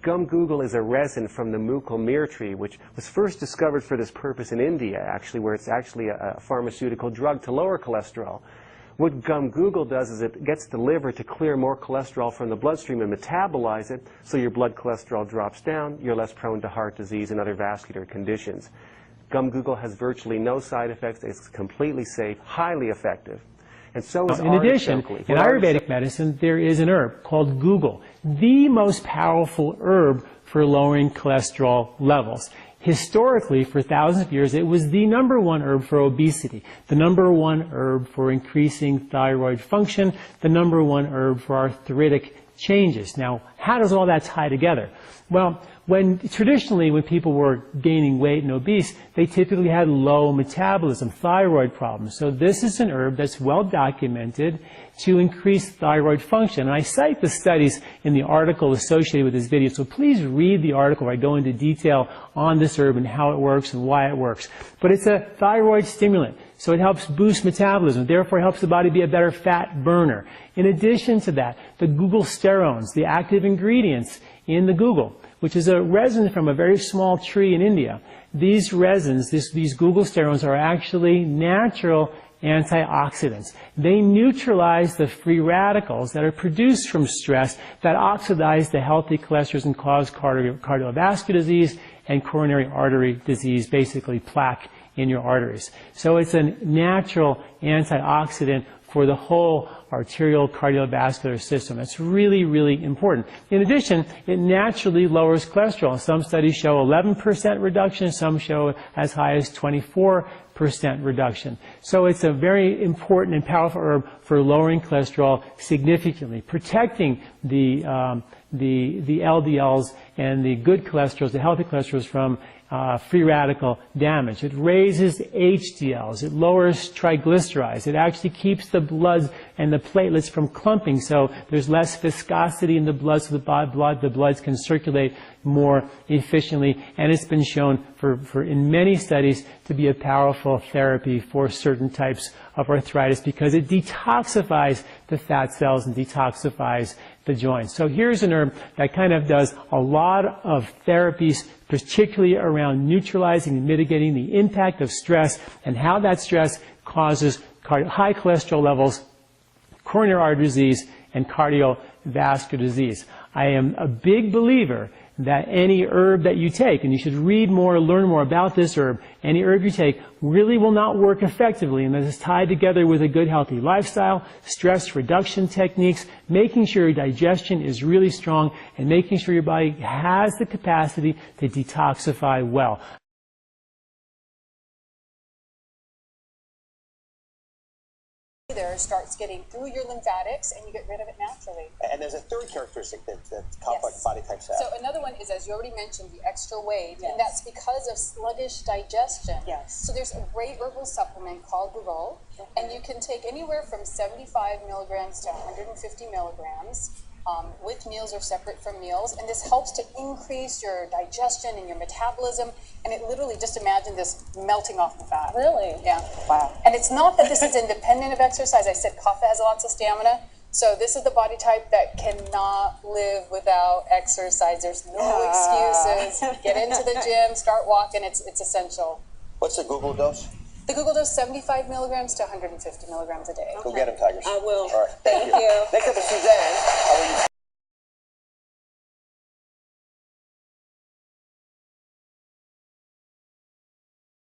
Gum Google is a resin from the mucal myrrh tree, which was first discovered for this purpose in India, actually, where it's actually a pharmaceutical drug to lower cholesterol. What Gum Google does is it gets the liver to clear more cholesterol from the bloodstream and metabolize it, so your blood cholesterol drops down, you're less prone to heart disease and other vascular conditions. Gum Google has virtually no side effects. It's completely safe, highly effective. And so is in addition, in Ayurvedic medicine, there is an herb called Google, the most powerful herb for lowering cholesterol levels. Historically, for thousands of years, it was the #1 herb for obesity, the #1 herb for increasing thyroid function, the #1 herb for arthritic changes. Now, how does all that tie together? Well, traditionally, when people were gaining weight and obese, they typically had low metabolism, thyroid problems. So this is an herb that's well documented to increase thyroid function. And I cite the studies in the article associated with this video, so please read the article where I go into detail on this herb and how it works and why it works. But it's a thyroid stimulant, so it helps boost metabolism, therefore it helps the body be a better fat burner. In addition to that, the Google sterones, the active ingredients in the Google, which is a resin from a very small tree in India. These resins, these Google sterones, are actually natural antioxidants. They neutralize the free radicals that are produced from stress that oxidize the healthy cholesterols and cause cardiovascular disease and coronary artery disease, basically plaque in your arteries. So it's a natural antioxidant for the whole arterial cardiovascular system. That's really, really important. In addition, it naturally lowers cholesterol. Some studies show 11% reduction, some show as high as 24% reduction. So it's a very important and powerful herb for lowering cholesterol significantly, protecting the LDLs and the good cholesterols, the healthy cholesterols, from free radical damage. It raises HDLs. It lowers triglycerides. It actually keeps the blood and the platelets from clumping, so there's less viscosity in the blood, so the blood can circulate more efficiently. And it's been shown in many studies to be a powerful therapy for certain types of arthritis because it detoxifies the fat cells and detoxifies the joints. So here's an herb that kind of does a lot of therapies, particularly around neutralizing and mitigating the impact of stress and how that stress causes high cholesterol levels, coronary artery disease, and cardiovascular disease. I am a big believer that any herb that you take, and you should read more, learn more about this herb, any herb you take really will not work effectively unless it's tied together with a good healthy lifestyle, stress reduction techniques, making sure your digestion is really strong, and making sure your body has the capacity to detoxify well. There starts getting through your lymphatics and you get rid of it naturally. And there's a third characteristic that complex body types have. So another one is, as you already mentioned, the extra weight, and that's because of sluggish digestion. So there's a great herbal supplement called Google, and you can take anywhere from 75 milligrams to 150 milligrams. With meals or separate from meals, and this helps to increase your digestion and your metabolism, and it literally, just imagine this melting off the fat. Really? Yeah. Wow. And it's not that this is independent of exercise. I said kapha has lots of stamina, so this is the body type that cannot live without exercise. There's no excuses. Get into the gym, start walking, it's essential. What's the Google dose? The Google dose, 75 milligrams to 150 milligrams a day. Go get them, Tigers. I will. All right, thank you. Thank you. Next up is Suzanne.